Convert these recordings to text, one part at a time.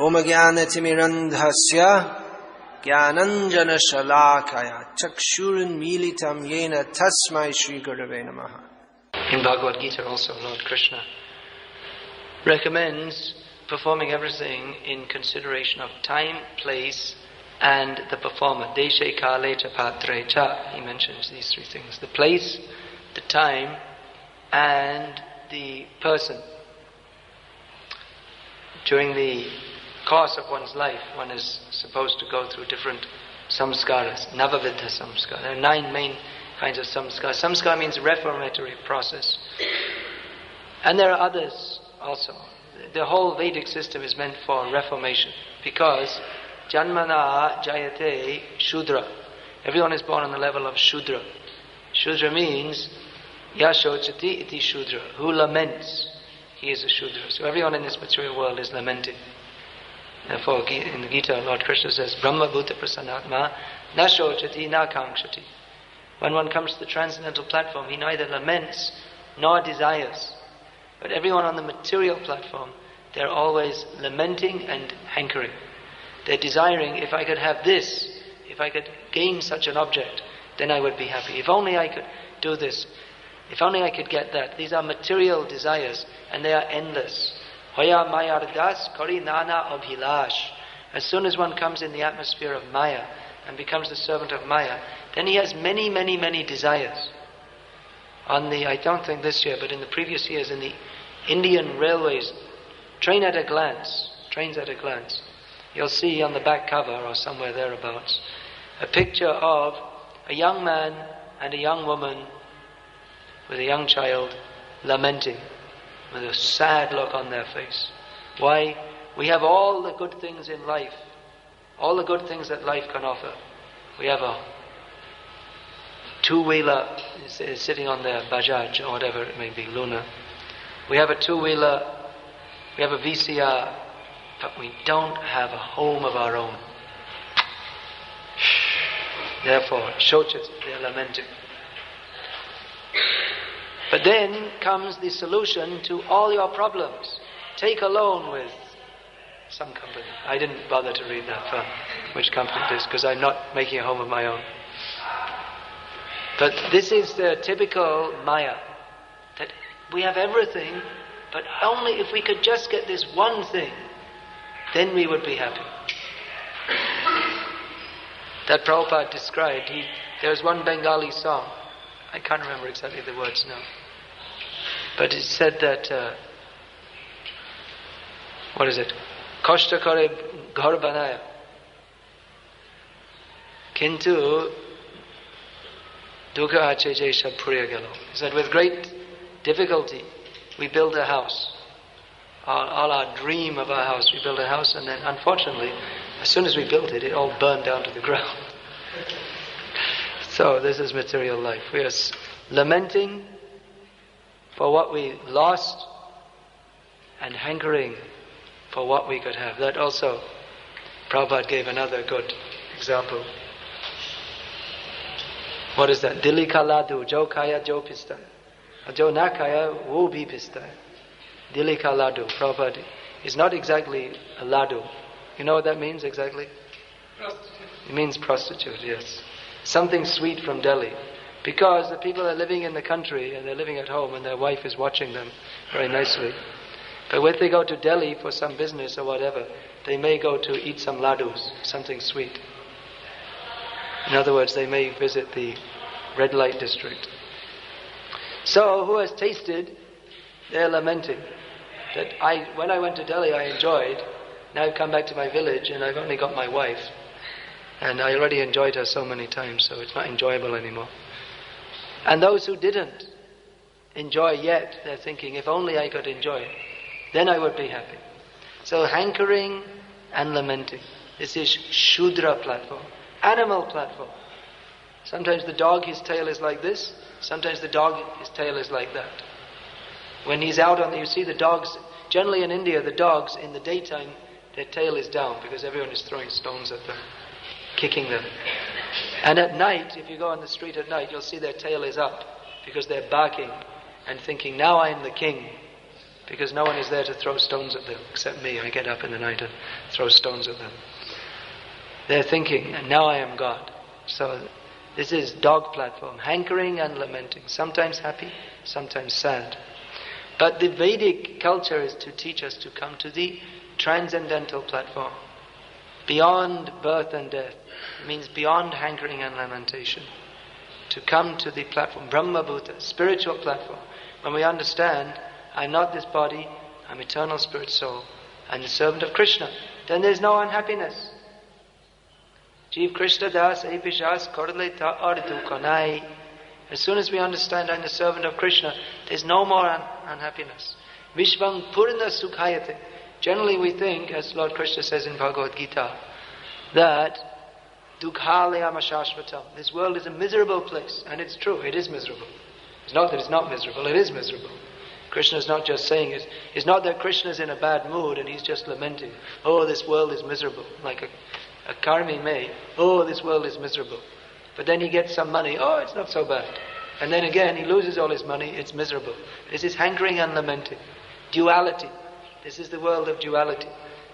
Om Jnana-timirandhasya Jnananjana Shalakaya Chakshurun Militam Yena Tasmai Shri Gurave Namaha. In Bhagavad-gita also, Lord Krishna recommends performing everything in consideration of time, place, and the performer. Deshe kale cha patre cha. He mentions these three things: the place, the time, and the person. During the course of one's life, one is supposed to go through different samskaras, navavidha samskara. There are 9 main kinds of samskara. Samskara means reformatory process. And there are others also. The whole Vedic system is meant for reformation, because janmana jayate shudra. Everyone is born on the level of shudra. Shudra means yashochati iti shudra, who laments. He is a shudra. So everyone in this material world is lamenting. Therefore, in the Gita, Lord Krishna says, Brahma bhuta prasannatma na shochati na kankshati. When one comes to the transcendental platform, he neither laments nor desires. But everyone on the material platform, they're always lamenting and hankering. They're desiring, if I could have this, if I could gain such an object, then I would be happy. If only I could do this, if only I could get that. These are material desires, and they are endless. Hoya mayardas kari nana abhilash. As soon as one comes in the atmosphere of Maya and becomes the servant of Maya, then he has many, many, many desires. I don't think this year, but in the previous years, in the Indian railways, trains at a glance, you'll see on the back cover or somewhere thereabouts a picture of a young man and a young woman with a young child lamenting, with a sad look on their face. Why? We have all the good things in life, all the good things that life can offer. We have a two-wheeler sitting on their Bajaj or whatever it may be, Luna. We have a two-wheeler, we have a VCR, but we don't have a home of our own. Therefore, shochit, they're lamenting. But then comes the solution to all your problems. Take a loan with some company. I didn't bother to read that firm, which company it is, because I'm not making a home of my own. But this is the typical Maya, that we have everything, but only if we could just get this one thing, then we would be happy. That Prabhupada described, there's one Bengali song, I can't remember exactly the words now, but it said that, what is it? Koshta kare ghar banaya, kintu dukha ache je sab phuriya gelo. He said, with great difficulty we built a house. All our dream of our house, we built a house, and then unfortunately, as soon as we built it, it all burned down to the ground. So this is material life. We are lamenting for what we lost and hankering for what we could have. That also, Prabhupada gave another good example. What is that? Dili ka ladu, jo kaya jo pista. Jo na kaya, wo bhi pista. Dili ka ladu. Prabhupada is not exactly a ladu. You know what that means exactly? Prostitute. It means prostitute, yes. Something sweet from Delhi. Because the people are living in the country and they're living at home and their wife is watching them very nicely. But when they go to Delhi for some business or whatever, they may go to eat some ladus, something sweet. In other words, they may visit the red light district. So, who has tasted, they're lamenting that when I went to Delhi I enjoyed, now I've come back to my village and I've only got my wife. And I already enjoyed her so many times, so it's not enjoyable anymore. And those who didn't enjoy yet, they're thinking, if only I could enjoy it, then I would be happy. So hankering and lamenting. This is Shudra platform, animal platform. Sometimes the dog, his tail is like this. Sometimes the dog, his tail is like that. When he's out you see the dogs, generally in India, the dogs in the daytime, their tail is down because everyone is throwing stones at them, kicking them. And at night, if you go on the street at night, you'll see their tail is up because they're barking and thinking, now I am the king. because no one is there to throw stones at them except me. I get up in the night and throw stones at them. They're thinking, and now I am God. So this is dog platform, hankering and lamenting, sometimes happy, sometimes sad. But the Vedic culture is to teach us to come to the transcendental platform, beyond birth and death. It means beyond hankering and lamentation. To come to the platform, Brahma Bhuta, spiritual platform. When we understand, I'm not this body, I'm eternal spirit soul, I'm the servant of Krishna, then there's no unhappiness. Jeev Krishna Das Epishas Korle Ta Ardu Konai. As soon as we understand I'm the servant of Krishna, there's no more unhappiness. Vishvam Purna Sukhayate. Generally we think, as Lord Krishna says in Bhagavad-gita, that Dukhalayama Shashvatam. This world is a miserable place. And it's true, it is miserable. It's not that it's not miserable, it is miserable. Krishna is not just saying it. It's not that Krishna is in a bad mood and he's just lamenting, oh, this world is miserable. Like a karmi may, oh, this world is miserable. But then he gets some money, oh, it's not so bad. And then again, he loses all his money, it's miserable. This is hankering and lamenting. Duality. This is the world of duality.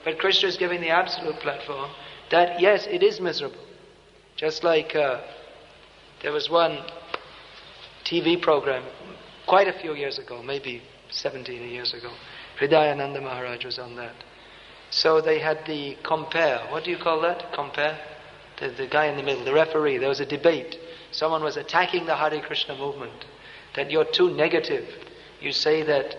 But Krishna is giving the absolute platform that, yes, it is miserable. Just like there was one TV program quite a few years ago, maybe 17 years ago. Hridayananda Maharaj was on that. So they had the compare. What do you call that? Compare? The guy in the middle, the referee. There was a debate. Someone was attacking the Hare Krishna movement. That you're too negative. You say that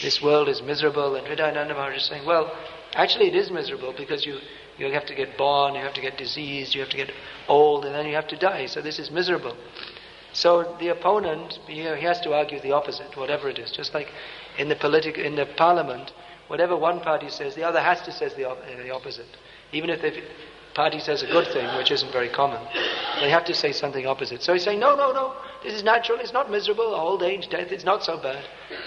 this world is miserable, and Hridayananda Maharaj is saying, well, actually it is miserable because you have to get born, you have to get diseased, you have to get old, and then you have to die. So this is miserable. So the opponent, he has to argue the opposite, whatever it is. Just like in the parliament, whatever one party says, the other has to say the opposite. Even if the party says a good thing, which isn't very common, they have to say something opposite. So he's saying, no, this is natural, it's not miserable, old age, death, it's not so bad.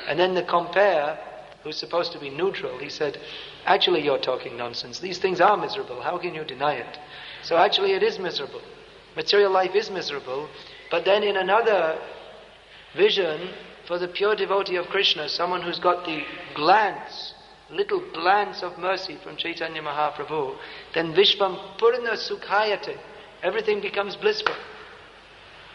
And then the compare, who's supposed to be neutral, he said, actually you're talking nonsense. These things are miserable. How can you deny it? So actually it is miserable. Material life is miserable. But then in another vision, for the pure devotee of Krishna, someone who's got the little glance of mercy from Caitanya Mahaprabhu, then Vishvam Purna Sukhayate, everything becomes blissful.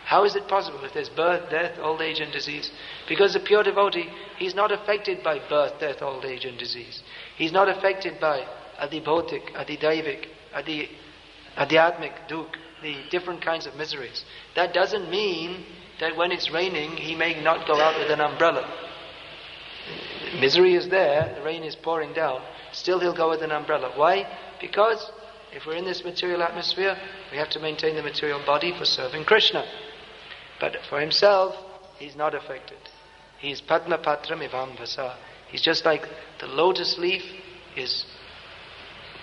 How is it possible if there's birth, death, old age and disease? Because the pure devotee, he's not affected by birth, death, old age and disease. He's not affected by adibhotik, adidaivik, adhyatmik, duk, the different kinds of miseries. That doesn't mean that when it's raining, he may not go out with an umbrella. Misery is there, the rain is pouring down, still he'll go with an umbrella. Why? Because if we're in this material atmosphere, we have to maintain the material body for serving Krishna. But for himself, he's not affected. He's Padma Patram Ivam Vasa. He's just like the lotus leaf is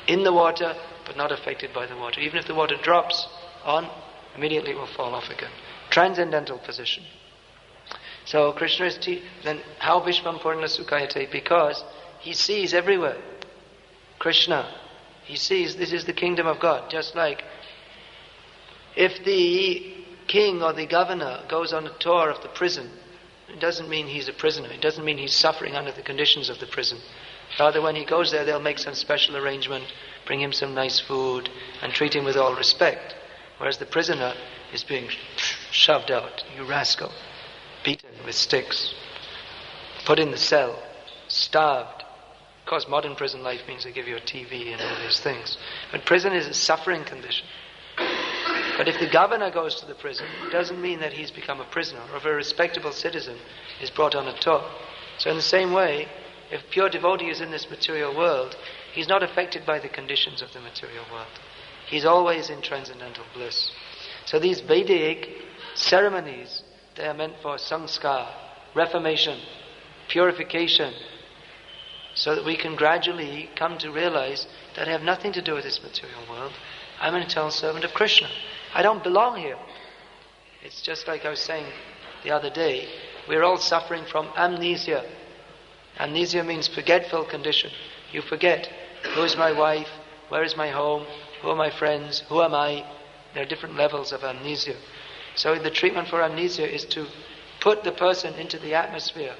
in the water, but not affected by the water. Even if the water drops on, immediately it will fall off again. Transcendental position. So Krishna is then how Vishvam Purna Sukhayate? Because he sees everywhere. Krishna, he sees this is the kingdom of God. Just like if the king or the governor goes on a tour of the prison, it doesn't mean he's a prisoner. It doesn't mean he's suffering under the conditions of the prison. Rather, when he goes there, they'll make some special arrangement, bring him some nice food, and treat him with all respect. Whereas the prisoner is being shoved out, you rascal, beaten with sticks, put in the cell, starved. Of course, modern prison life means they give you a TV and all these things. But prison is a suffering condition. But if the governor goes to the prison, it doesn't mean that he's become a prisoner, or if a respectable citizen is brought on a tour. So in the same way, if pure devotee is in this material world, he's not affected by the conditions of the material world. He's always in transcendental bliss. So these Vedic ceremonies, they are meant for samskar, reformation, purification, so that we can gradually come to realize that I have nothing to do with this material world. I'm an eternal servant of Krishna. I don't belong here. It's just like I was saying the other day, we're all suffering from amnesia. Amnesia means forgetful condition. You forget, who is my wife, where is my home, who are my friends, who am I? There are different levels of amnesia. So the treatment for amnesia is to put the person into the atmosphere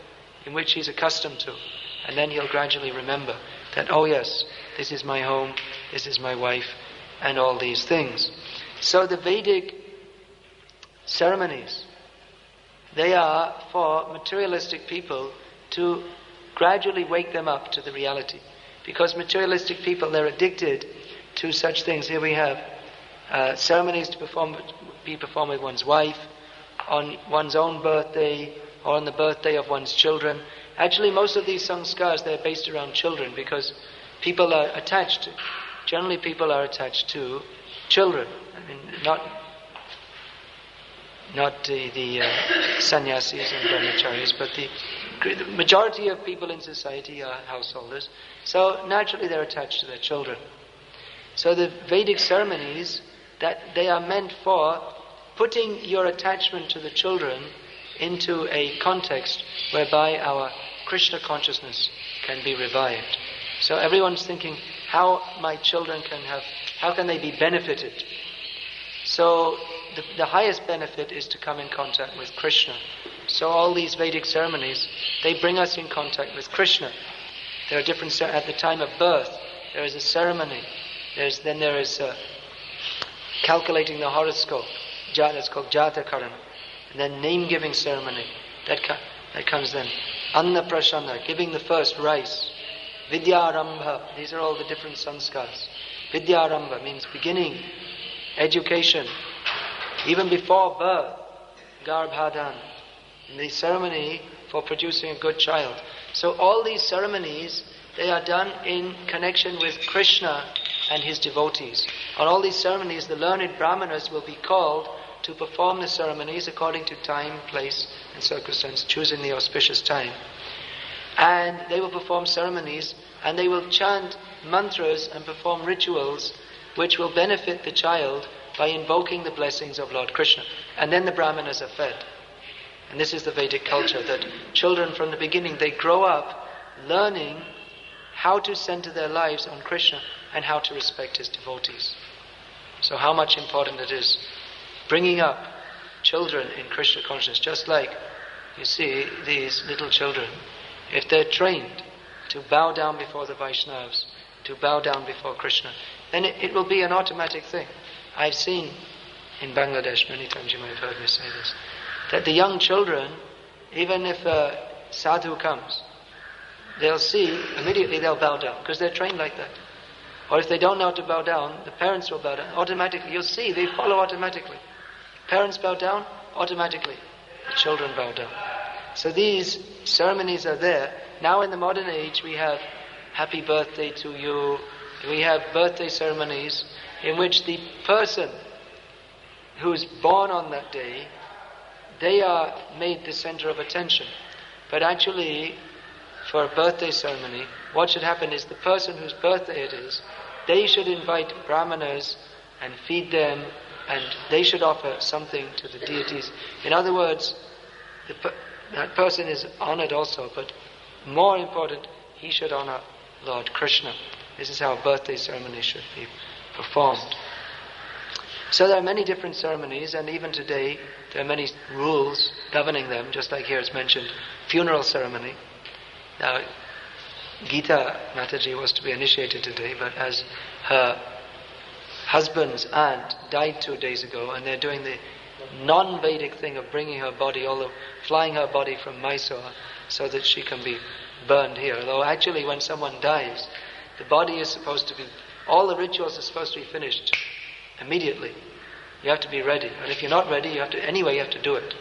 in which he's accustomed to, And then he'll gradually remember that, oh yes, this is my home, this is my wife, and all these things. So the Vedic ceremonies, they are for materialistic people to gradually wake them up to the reality. Because materialistic people, they're addicted to such things. Here we have ceremonies to be performed with one's wife, on one's own birthday, or on the birthday of one's children. Actually, most of these samskars, they're based around children, because people are attached, generally people are attached to children. I mean, not the sannyasis and brahmacharis, but the majority of people in society are householders. So naturally they're attached to their children. So the Vedic ceremonies, that they are meant for putting your attachment to the children into a context whereby our Krishna consciousness can be revived. So everyone's thinking, how my children how can they be benefited? So the highest benefit is to come in contact with Krishna. So all these Vedic ceremonies, they bring us in contact with Krishna. There are different, at the time of birth, there is a ceremony. There is calculating the horoscope. That's called Jatakarana. And then name-giving ceremony. That comes then. Anna Prashana, giving the first rice. Vidyarambha, these are all the different sanskars. Vidyarambha means beginning, education. Even before birth, Garbhadan, the ceremony for producing a good child. So all these ceremonies, they are done in connection with Krishna and his devotees. On all these ceremonies, the learned brahmanas will be called to perform the ceremonies according to time, place and circumstance, choosing the auspicious time. And they will perform ceremonies and they will chant mantras and perform rituals which will benefit the child by invoking the blessings of Lord Krishna. And then the brahmanas are fed. And this is the Vedic culture, that children from the beginning, they grow up learning how to center their lives on Krishna and how to respect his devotees. So how much important it is bringing up children in Krishna consciousness. Just like you see these little children, if they're trained to bow down before the Vaishnavas, to bow down before Krishna, then it will be an automatic thing. I've seen in Bangladesh, many times you might have heard me say this, that the young children, even if a sadhu comes, they'll see, immediately they'll bow down, because they're trained like that. Or if they don't know how to bow down, the parents will bow down. Automatically, you'll see, they follow automatically. Parents bow down, automatically the children bow down. So these ceremonies are there. Now in the modern age, we have happy birthday to you. We have birthday ceremonies in which the person who's born on that day, they are made the center of attention. But actually, for a birthday ceremony, what should happen is the person whose birthday it is, they should invite brahmanas and feed them, and they should offer something to the deities. In other words, that person is honored also, but more important, he should honor Lord Krishna. This is how a birthday ceremony should be performed. So there are many different ceremonies, and even today there are many rules governing them, just like here it's mentioned, funeral ceremony. Now, Gita Mataji was to be initiated today, but as her husband's aunt died 2 days ago, and they're doing the non-Vedic thing of bringing her body, flying her body from Mysore, so that she can be burned here. Although actually when someone dies, the body is supposed to be, all the rituals are supposed to be finished immediately. You have to be ready. And if you're not ready, you have to do it.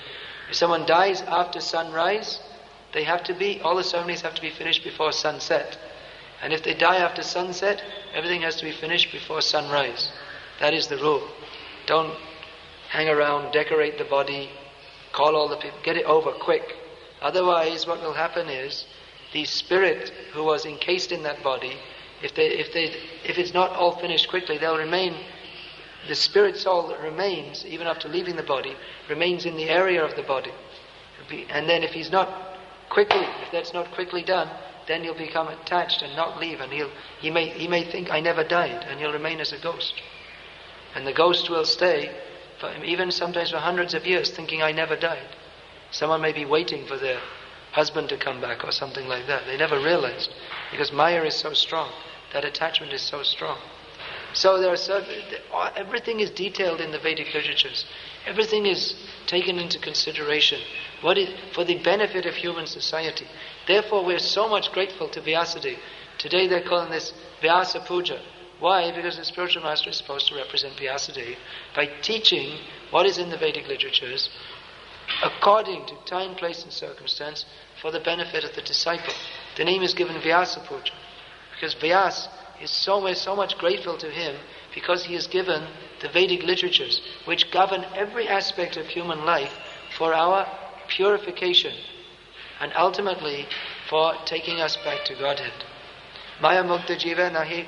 If someone dies after sunrise, all the ceremonies have to be finished before sunset. And if they die after sunset, everything has to be finished before sunrise. That is the rule. Don't hang around, decorate the body, call all the people, get it over quick. Otherwise, what will happen is, the spirit who was encased in that body, if it's not all finished quickly, they'll remain. The spirit soul that remains, even after leaving the body, remains in the area of the body. And then if that's not quickly done, then he'll become attached and not leave, and he may think, I never died, and he'll remain as a ghost. And the ghost will stay, even sometimes for hundreds of years, thinking, I never died. Someone may be waiting for their husband to come back or something like that. They never realized, because Maya is so strong, that attachment is so strong. So there are everything is detailed in the Vedic literatures. Everything is taken into consideration. What is for the benefit of human society. Therefore, we are so much grateful to Vyasadeva. Today they're calling this Vyasa Puja. Why? Because the spiritual master is supposed to represent Vyasadeva by teaching what is in the Vedic literatures according to time, place and circumstance for the benefit of the disciple. The name is given Vyasa Puja because Vyasa is so much grateful to him because he has given the Vedic literatures which govern every aspect of human life for our purification and ultimately for taking us back to Godhead. Maya mukta jiva nahi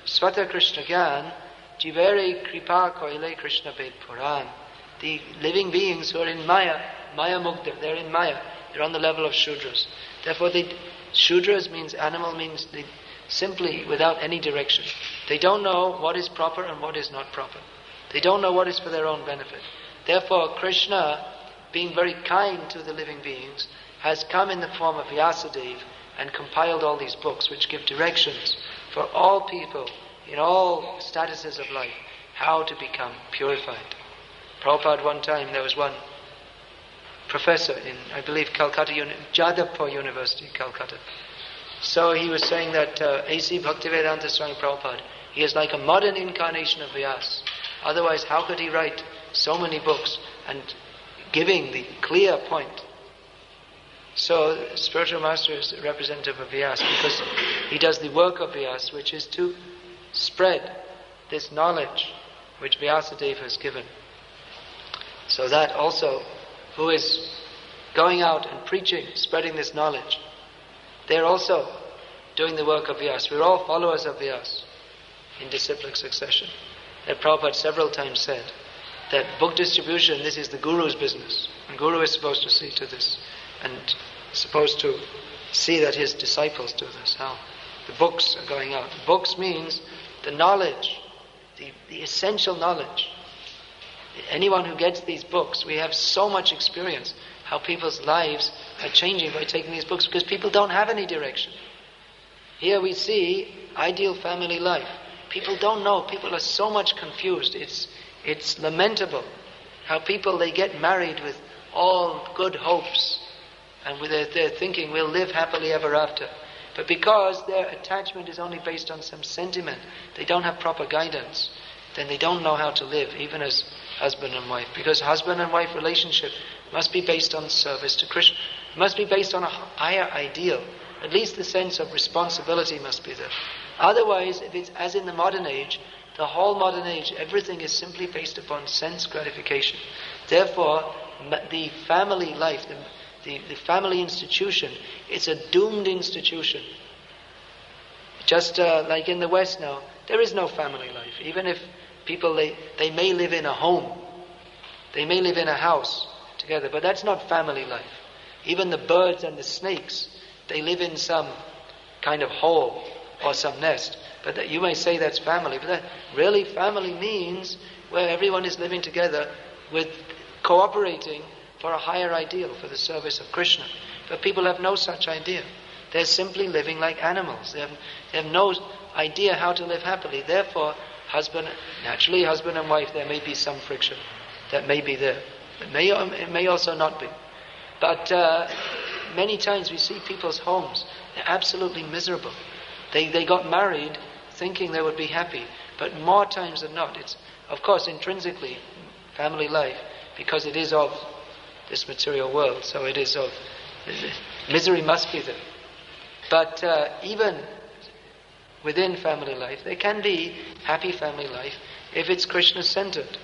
swata Krishna gyan jivere kripa koile Krishna ved puran. The living beings who are in Maya mukta, they're in Maya, they're on the level of Shudras. Therefore Shudras means animal, means they simply without any direction. They don't know what is proper and what is not proper. They don't know what is for their own benefit. Therefore Krishna, being very kind to the living beings, has come in the form of Vyasadeva and compiled all these books which give directions for all people in all statuses of life how to become purified. Prabhupada, one time there was one professor in, I believe, Calcutta, Jadavpur University, Calcutta. So he was saying that A.C. Bhaktivedanta Swami Prabhupada, he is like a modern incarnation of Vyasa. Otherwise, how could he write so many books and giving the clear point? So, the spiritual master is a representative of Vyasa because he does the work of Vyasa, which is to spread this knowledge which Vyasadeva has given. So that also, who is going out and preaching, spreading this knowledge, they're also doing the work of Vyasa. We're all followers of Vyasa in disciplic succession. And Prabhupada several times said that book distribution, this is the Guru's business. And Guru is supposed to see to this and supposed to see that his disciples do this, how the books are going out. Books means the knowledge, the essential knowledge. Anyone who gets these books, we have so much experience how people's lives are changing by taking these books because people don't have any direction. Here we see ideal family life. People don't know. People are so much confused. It's lamentable how people, they get married with all good hopes and with their thinking we'll live happily ever after. But because their attachment is only based on some sentiment, they don't have proper guidance, then they don't know how to live, even as husband and wife. Because husband and wife relationship must be based on service to Krishna. It must be based on a higher ideal. At least the sense of responsibility must be there. Otherwise, if it's as in the modern age, the whole modern age, everything is simply based upon sense gratification. Therefore, the family life, the family institution, it's a doomed institution. Just like in the West now, there is no family life. Even if people, they may live in a home, they may live in a house together, but that's not family life. Even the birds and the snakes, they live in some kind of hole or some nest. But that, you may say that's family, but that really family means where everyone is living together with cooperating for a higher ideal, for the service of Krishna. But people have no such idea. They're simply living like animals. They have no idea how to live happily. Therefore, naturally husband and wife, there may be some friction that may be there. It may also not be. But many times we see people's homes, they're absolutely miserable. They got married thinking they would be happy, but more times than not, it's, of course, intrinsically family life, because it is of this material world, so it is of, misery must be there. But even within family life, there can be happy family life if it's Krishna-centered.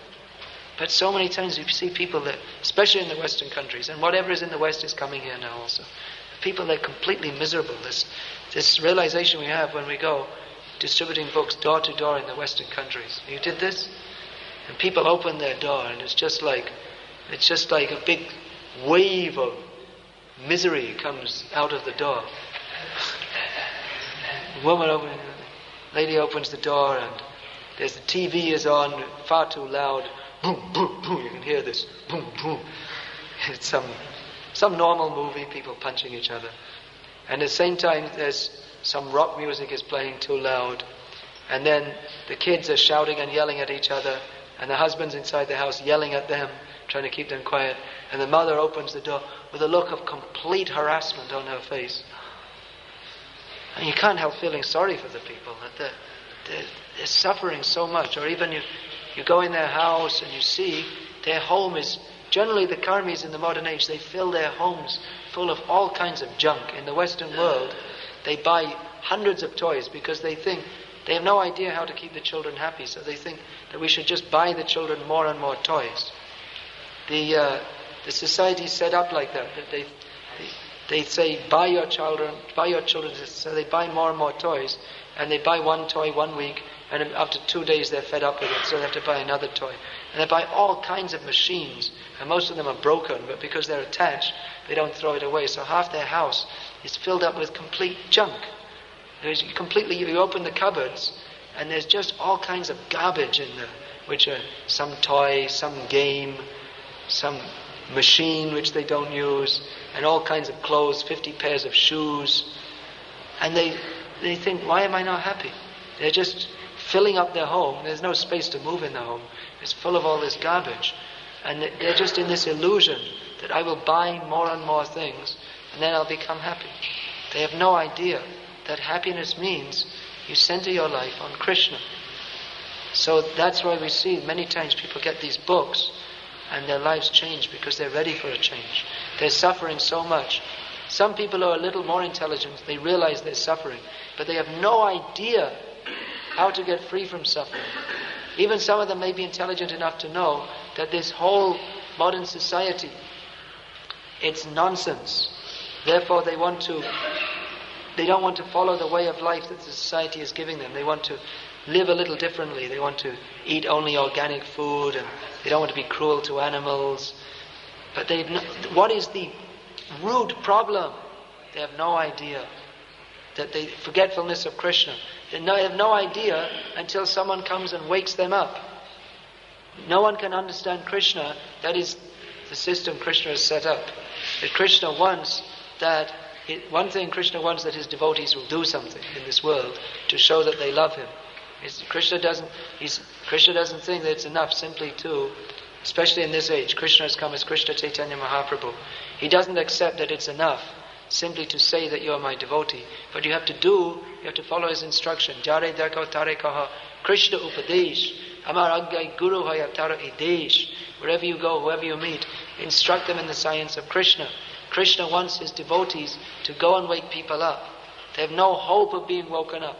But so many times we see people that, especially in the Western countries, and whatever is in the West is coming here now also, people that are completely miserable. This realization we have when we go distributing books door to door in the Western countries. You did this? And people open their door and it's just like a big wave of misery comes out of the door. Lady opens the door and the TV is on far too loud. Boom, boom, boom. You can hear this. Boom, boom. It's some some normal movie, people punching each other. And at the same time, there's some rock music is playing too loud. And then the kids are shouting and yelling at each other. And the husband's inside the house yelling at them, trying to keep them quiet. And the mother opens the door with a look of complete harassment on her face. And you can't help feeling sorry for the people, that they're suffering so much. Or even you go in their house and you see their home is, generally the karmis in the modern age, they fill their homes full of all kinds of junk. In the Western world, they buy hundreds of toys because they think, they have no idea how to keep the children happy, so they think that we should just buy the children more and more toys. The society is set up like that they say buy your children, so they buy more and more toys, and they buy one toy 1 week, and after 2 days they're fed up with it, so they have to buy another toy. And they buy all kinds of machines, and most of them are broken, but because they're attached, they don't throw it away. So half their house is filled up with complete junk. You open the cupboards, and there's just all kinds of garbage in there, which are some toy, some game, some machine which they don't use, and all kinds of clothes, 50 pairs of shoes. And they think, why am I not happy? They're just filling up their home. There's no space to move in the home. It's full of all this garbage. And they're just in this illusion that I will buy more and more things, and then I'll become happy. They have no idea that happiness means you center your life on Krishna. So that's why we see many times people get these books and their lives change because they're ready for a change. They're suffering so much. Some people are a little more intelligent, they realize they're suffering, but they have no idea how to get free from suffering. Even some of them may be intelligent enough to know that this whole modern society, it's nonsense. Therefore they don't want to follow the way of life that the society is giving them. They want to live a little differently. They want to eat only organic food, and they don't want to be cruel to animals. But what is the root problem? They have no idea. That the forgetfulness of Krishna. They have no idea until someone comes and wakes them up. No one can understand Krishna. That is the system Krishna has set up. That Krishna wants that. One thing Krishna wants, that his devotees will do something in this world to show that they love him. Krishna doesn't think that it's enough simply to, especially in this age, Krishna has come as Krishna Caitanya Mahaprabhu. He doesn't accept that it's enough simply to say that you are my devotee. But you have to follow his instruction. Jare darko tare kaha Krishna upadesh. Amar aggai guru hayatara idesh. Wherever you go, whoever you meet, instruct them in the science of Krishna. Krishna wants his devotees to go and wake people up. They have no hope of being woken up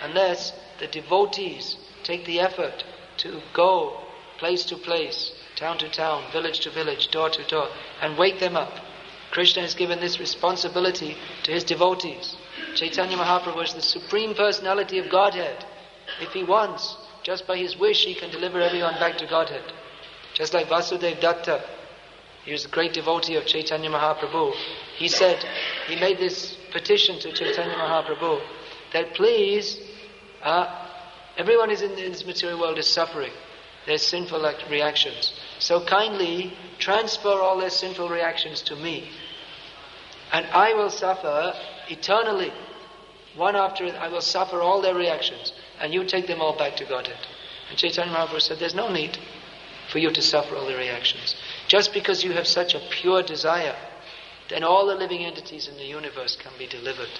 unless the devotees take the effort to go place to place, town to town, village to village, door to door, and wake them up. Krishna has given this responsibility to his devotees. Chaitanya Mahaprabhu is the Supreme Personality of Godhead. If he wants, just by his wish, he can deliver everyone back to Godhead. Just like Vasudeva Datta, he was a great devotee of Chaitanya Mahaprabhu. He made this petition to Chaitanya Mahaprabhu that please, everyone is in this material world is suffering. There's sinful reactions. So kindly transfer all their sinful reactions to me. And I will suffer eternally. One after I will suffer all their reactions. And you take them all back to Godhead. And Chaitanya Mahaprabhu said, there's no need for you to suffer all the reactions. Just because you have such a pure desire, then all the living entities in the universe can be delivered.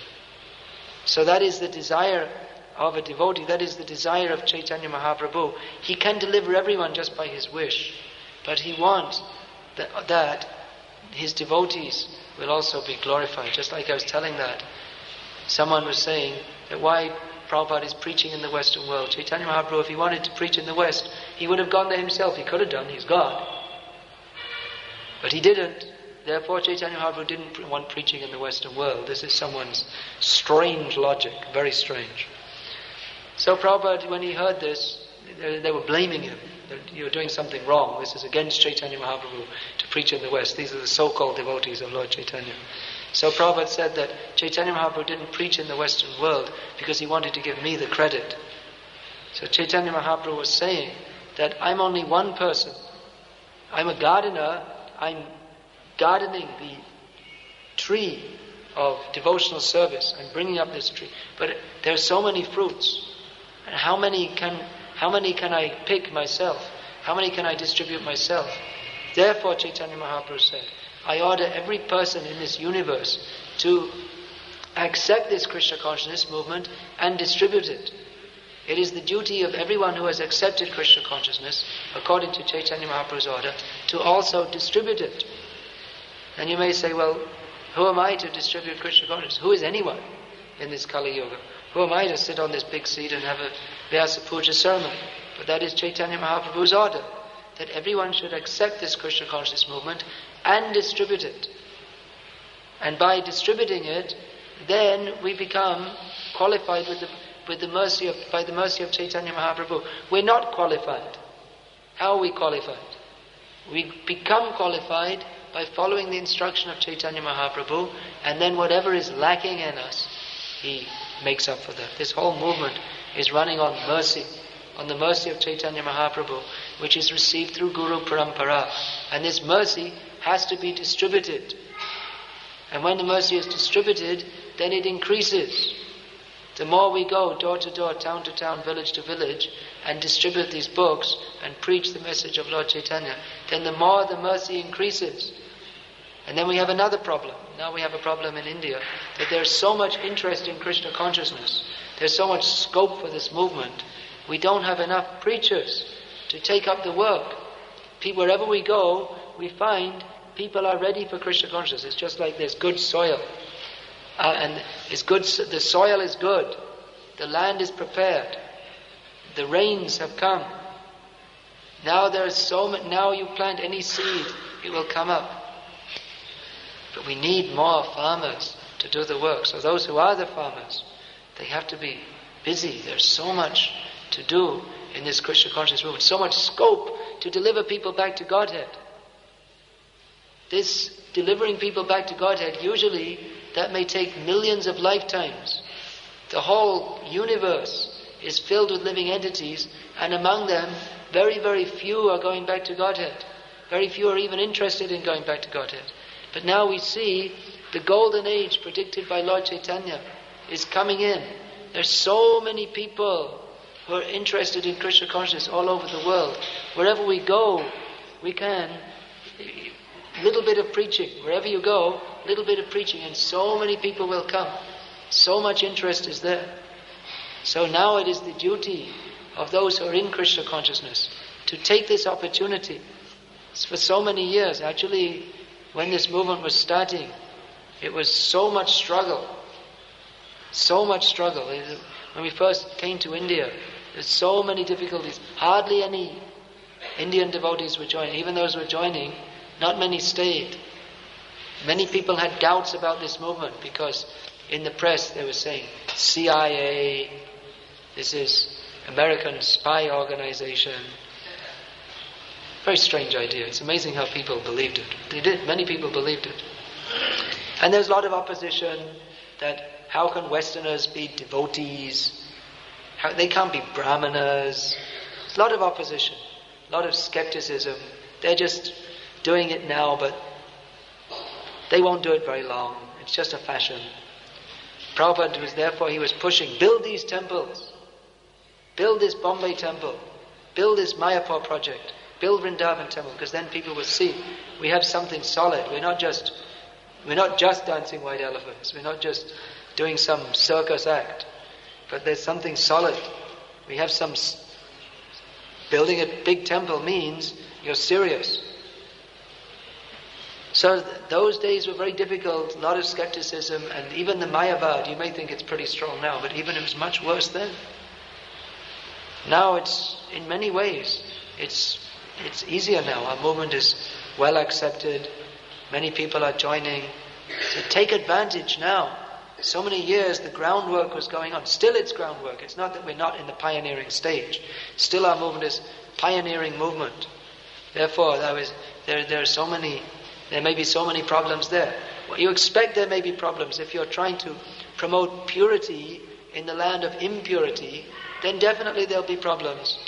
So that is the desire of a devotee, that is the desire of Chaitanya Mahaprabhu. He can deliver everyone just by his wish, but he wants that his devotees will also be glorified. Just like I was telling that, someone was saying that why Prabhupada is preaching in the Western world. Chaitanya Mahaprabhu, if he wanted to preach in the West, he would have gone there himself. He could have done, he's God. But he didn't. Therefore Chaitanya Mahaprabhu didn't want preaching in the Western world. This is someone's strange logic, very strange. So Prabhupada, when he heard this, they were blaming him. That you're doing something wrong. This is against Chaitanya Mahaprabhu to preach in the West. These are the so-called devotees of Lord Chaitanya. So Prabhupada said that Chaitanya Mahaprabhu didn't preach in the Western world because he wanted to give me the credit. So Chaitanya Mahaprabhu was saying that I'm only one person. I'm a gardener. I'm gardening the tree of devotional service. I'm bringing up this tree, but there are so many fruits. And how many can I pick myself? How many can I distribute myself? Therefore, Caitanya Mahaprabhu said, I order every person in this universe to accept this Krishna consciousness movement and distribute it. It is the duty of everyone who has accepted Krishna consciousness, according to Caitanya Mahaprabhu's order, to also distribute it. And you may say, well, who am I to distribute Krishna consciousness? Who is anyone in this Kali Yuga? Who am I to sit on this big seat and have a Vyasa Puja sermon? But that is Caitanya Mahaprabhu's order, that everyone should accept this Krishna consciousness movement and distribute it. And by distributing it, then we become qualified by the mercy of Caitanya Mahaprabhu. We're not qualified. How are we qualified? We become qualified by following the instruction of Caitanya Mahaprabhu, and then whatever is lacking in us, he makes up for that. This whole movement is running on mercy, on the mercy of Caitanya Mahaprabhu, which is received through Guru Parampara. And this mercy has to be distributed. And when the mercy is distributed, then it increases. The more we go door to door, town to town, village to village, and distribute these books and preach the message of Lord Chaitanya, then the more the mercy increases. And then we have another problem. Now we have a problem in India, that there's so much interest in Krishna consciousness. There's so much scope for this movement. We don't have enough preachers to take up the work. Wherever we go, we find people are ready for Krishna consciousness. It's just like there's good soil. And it's good. The soil is good. The land is prepared. The rains have come. Now there's so much. Now you plant any seed, it will come up. But we need more farmers to do the work. So those who are the farmers, they have to be busy. There's so much to do in this Krishna consciousness movement. So much scope to deliver people back to Godhead. This delivering people back to Godhead, usually that may take millions of lifetimes. The whole universe is filled with living entities, and among them, very, very few are going back to Godhead. Very few are even interested in going back to Godhead. But now we see the golden age predicted by Lord Chaitanya is coming in. There's so many people who are interested in Krishna consciousness all over the world. Wherever we go, we can. Little bit of preaching. Wherever you go, little bit of preaching, and so many people will come. So much interest is there. So now it is the duty of those who are in Krishna consciousness to take this opportunity. For so many years, actually, when this movement was starting, it was so much struggle. So much struggle. When we first came to India, there's so many difficulties. Hardly any Indian devotees were joining. Even those who were joining, not many stayed. Many people had doubts about this movement because in the press they were saying, CIA, this is American spy organization. Very strange idea. It's amazing how people believed it. They did. Many people believed it. And there's a lot of opposition that how can Westerners be devotees? They can't be brahmanas. There's a lot of opposition, a lot of skepticism. They're just doing it now, but they won't do it very long. It's just a fashion. Prabhupada was therefore, he was pushing, build these temples. Build this Bombay temple. Build this Mayapur project. Build Vrindavan temple, because then people will see we have something solid. We're not just dancing white elephants. We're not just doing some circus act. But there's something solid. We have some... Building a big temple means you're serious. So those days were very difficult, a lot of skepticism, and even the Mayavad, you may think it's pretty strong now, but even it was much worse then. Now it's, in many ways, it's easier now. Our movement is well accepted. Many people are joining. So take advantage now. So many years the groundwork was going on. Still it's groundwork. It's not that we're not in the pioneering stage. Still our movement is pioneering movement. Therefore, there may be so many problems there. Well, you expect there may be problems. If you're trying to promote purity in the land of impurity, then definitely there'll be problems.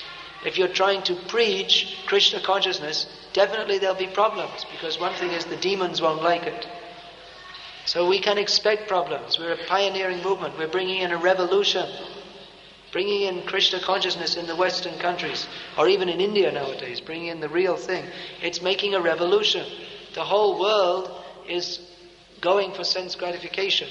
If you're trying to preach Krishna consciousness, definitely there'll be problems, because one thing is the demons won't like it. So we can expect problems. We're a pioneering movement. We're bringing in a revolution. Bringing in Krishna consciousness in the Western countries, or even in India nowadays, bringing in the real thing. It's making a revolution. The whole world is going for sense gratification.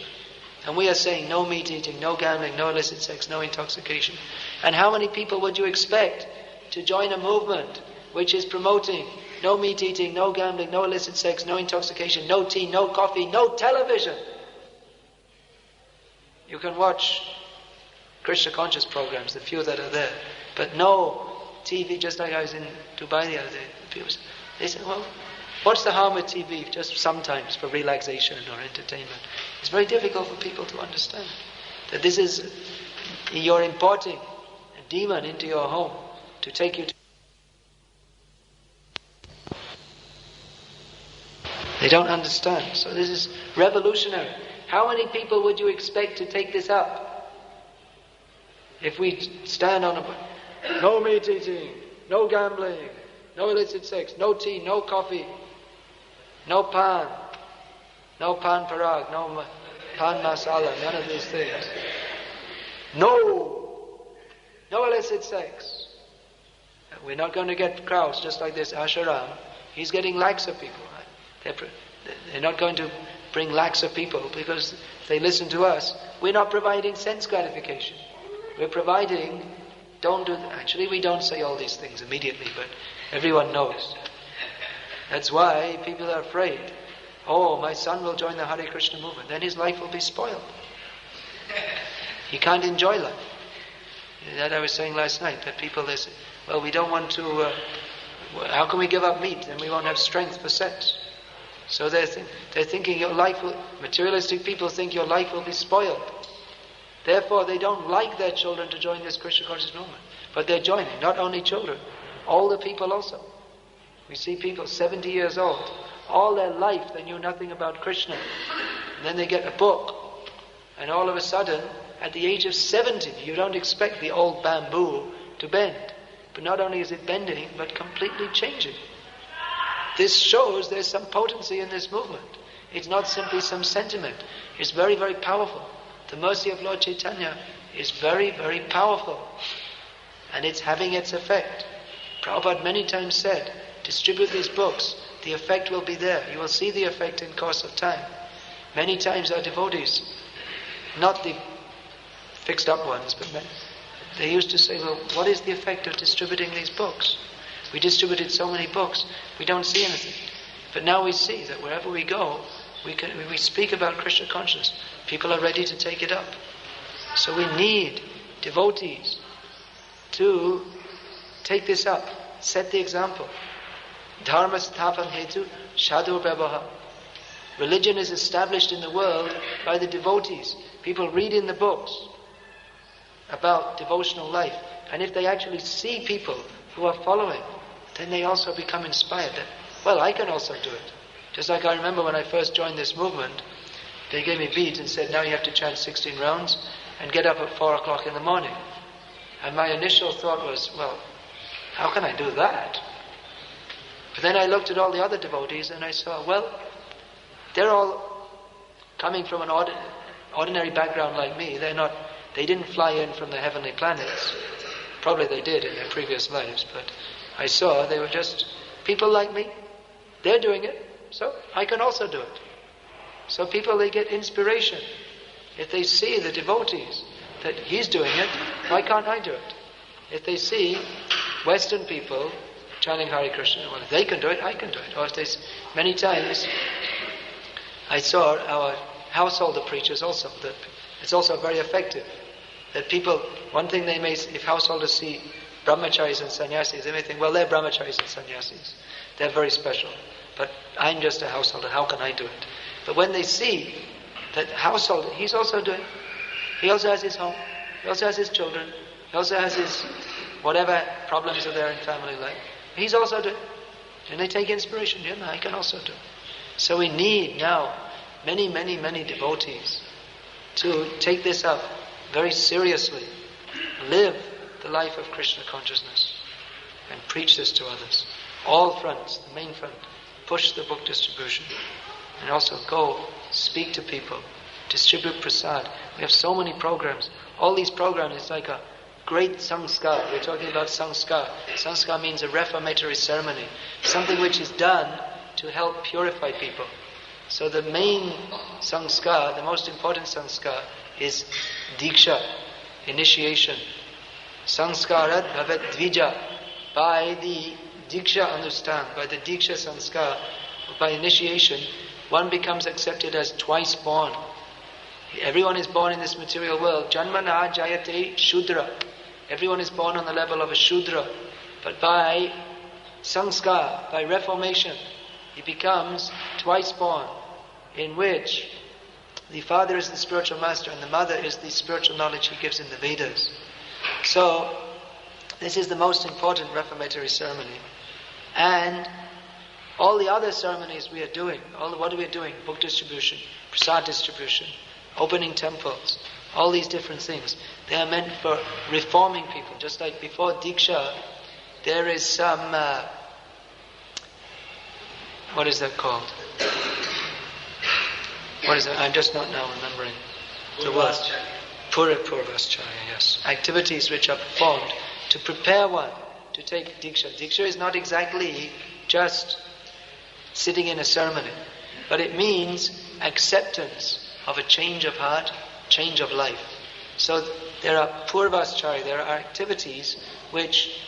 And we are saying no meat eating, no gambling, no illicit sex, no intoxication. And how many people would you expect to join a movement which is promoting no meat eating, no gambling, no illicit sex, no intoxication, no tea, no coffee, no television? You can watch Krishna conscious programs, the few that are there, but no TV. Just like I was in Dubai the other day, they said, well, what's the harm with TV? Just sometimes for relaxation or entertainment. It's very difficult for people to understand that this is, you're importing a demon into your home to take you to. They don't understand. So this is revolutionary. How many people would you expect to take this up? If we stand on a no meat eating, no gambling, no illicit sex, no tea, no coffee, no pan parag, no pan masala, none of these things. No illicit sex. We're not going to get crowds just like this asharam. He's getting lakhs of people. Right? They're not going to bring lakhs of people because if they listen to us, we're not providing sense gratification. We're providing, actually we don't say all these things immediately, but everyone knows. That's why people are afraid. Oh, my son will join the Hare Krishna movement, then his life will be spoiled. He can't enjoy life. That I was saying last night, that people, they say, well, we don't want to, how can we give up meat? Then we won't have strength for sex. So they're thinking your life will, materialistic people think your life will be spoiled. Therefore, they don't like their children to join this Krishna conscious movement. But they're joining, not only children, older people also. We see people 70 years old, all their life they knew nothing about Krishna. And then they get a book, and all of a sudden, at the age of 70, you don't expect the old bamboo to bend. But not only is it bending, but completely changing. This shows there's some potency in this movement. It's not simply some sentiment. It's very, very powerful. The mercy of Lord Caitanya is very, very powerful. And it's having its effect. Prabhupada many times said, distribute these books, the effect will be there. You will see the effect in course of time. Many times our devotees, not the fixed up ones, but they used to say, well, what is the effect of distributing these books? We distributed so many books, we don't see anything. But now we see that wherever we go, we speak about Krishna consciousness. People are ready to take it up. So we need devotees to take this up, set the example. Dharma sthapan hetu sadhu vyavaha. Religion is established in the world by the devotees. People read in the books about devotional life. And if they actually see people who are following, then they also become inspired that, well, I can also do it. Just like I remember when I first joined this movement, they gave me beads and said, now you have to chant 16 rounds and get up at 4 o'clock in the morning. And my initial thought was, well, how can I do that? But then I looked at all the other devotees and I saw, well, they're all coming from an ordinary background like me. They didn't fly in from the heavenly planets. Probably they did in their previous lives, but I saw they were just people like me. They're doing it, so I can also do it. So people, they get inspiration. If they see the devotees, that he's doing it, why can't I do it? If they see Western people chanting Hare Krishna, well, if they can do it, I can do it. Or if they, many times, I saw our householder preachers also, that it's also very effective. That people, one thing they may, if householders see brahmacharis and sannyasis, they may think, well, they're brahmacharis and sannyasis. They're very special. But I'm just a householder, how can I do it? But when they see that householder, he's also doing, he also has his home, he also has his children, he also has his whatever problems are there in family life, he's also doing, and they take inspiration, yeah, I can also do. So we need now many, many, many devotees to take this up very seriously, live the life of Krishna consciousness. and preach this to others. All fronts, the main front, push the book distribution. And also go, speak to people, distribute prasad. We have so many programs. All these programs, it's like a great sanskar. We're talking about sanskar. Sanskar means a reformatory ceremony. Something which is done to help purify people. So the main sanskar, the most important sanskar, is diksha, initiation. Sanskarat bhavat dvija. By the diksha, understand, by the diksha sanskar, by initiation, one becomes accepted as twice born. Everyone is born in this material world. Janmana jayate shudra. Everyone is born on the level of a shudra. But by sanskar, by reformation, he becomes twice born, in which the father is the spiritual master and the mother is the spiritual knowledge he gives in the Vedas. So, this is the most important reformatory ceremony. And all the other ceremonies we are doing, what are we doing? Book distribution, prasad distribution, opening temples, all these different things. They are meant for reforming people. Just like before Diksha, there is some, what is that called? What is that? I'm just not now remembering the word. Purvascharya, yes. Activities which are performed to prepare one to take Diksha. Diksha is not exactly just sitting in a ceremony, but it means acceptance of a change of heart, change of life. So there are Purvascharya, there are activities which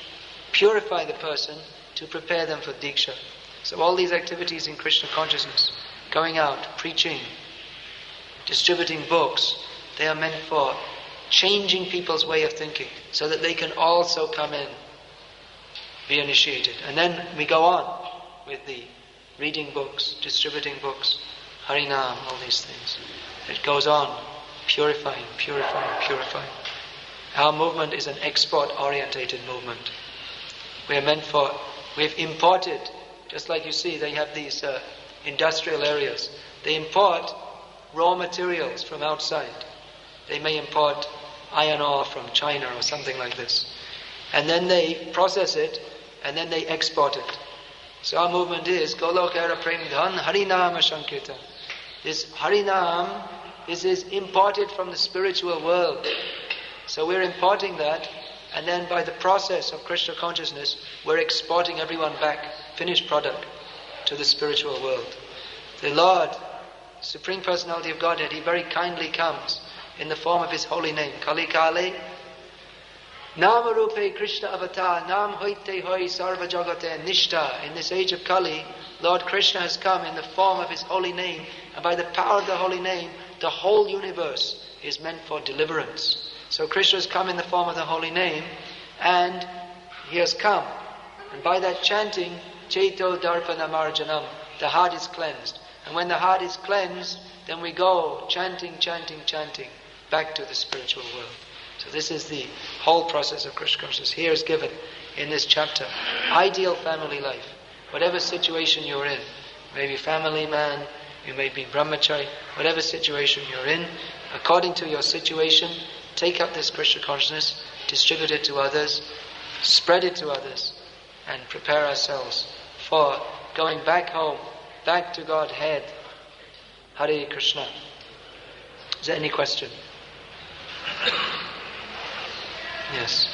purify the person to prepare them for Diksha. So all these activities in Krishna consciousness, going out, preaching, distributing books, they are meant for changing people's way of thinking so that they can also come in, be initiated. And then we go on with the reading books, distributing books, Harinam, all these things. It goes on, purifying. Our movement is an export-orientated movement. We've imported, just like you see, they have these industrial areas. They import raw materials from outside. They may import iron ore from China or something like this. And then they process it, and then they export it. So our movement is Golokara Premdhan Harinama Sankirtan. This Harinam, this is imported from the spiritual world. So we're importing that, and then by the process of Krishna consciousness, we're exporting everyone back, finished product, to the spiritual world. The Lord, Supreme Personality of Godhead, He very kindly comes in the form of His holy name. Kali Kale, Nama Rupe Krishna Avatar, Nam Hoite Hoi Sarva Jagate Nishta. In this age of Kali, Lord Krishna has come in the form of His holy name, and by the power of the holy name, the whole universe is meant for deliverance. So Krishna has come in the form of the holy name, and He has come. And by that chanting, Chaito Darpana Marjanam, the heart is cleansed. And when the heart is cleansed, then we go chanting, back to the spiritual world. So this is the whole process of Krishna consciousness. Here is given in this chapter. Ideal family life. Whatever situation you're in, maybe family man, you may be brahmachari, whatever situation you're in, according to your situation, take up this Krishna consciousness, distribute it to others, spread it to others, and prepare ourselves for going back home, back to Godhead. Hare Krishna. Is there any question? Yes.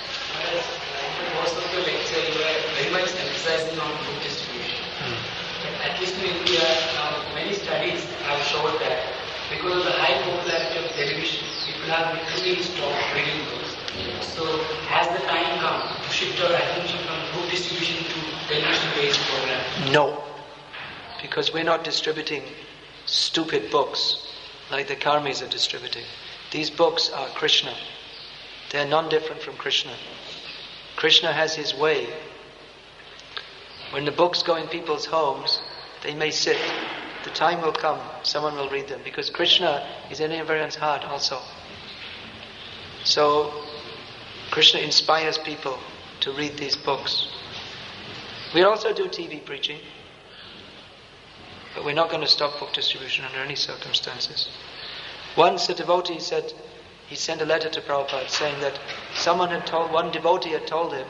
Most of the lecture you were very much emphasizing on book distribution. But at least in India, many studies have showed that because of the high popularity of television, people have literally stopped reading books. So has the time come to shift our attention from book distribution to television-based programs? No. Because we're not distributing stupid books like the karmis are distributing. These books are Krishna. They are non-different from Krishna. Krishna has His way. When the books go in people's homes, they may sit. The time will come, someone will read them, because Krishna is in everyone's heart also. So, Krishna inspires people to read these books. We also do TV preaching, but we're not going to stop book distribution under any circumstances. Once a devotee said, he sent a letter to Prabhupada saying that one devotee had told him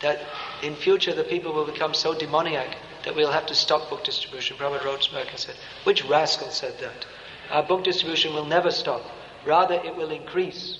that in future the people will become so demoniac that we'll have to stop book distribution. Prabhupada wrote back and said, which rascal said that? Our book distribution will never stop. Rather, it will increase.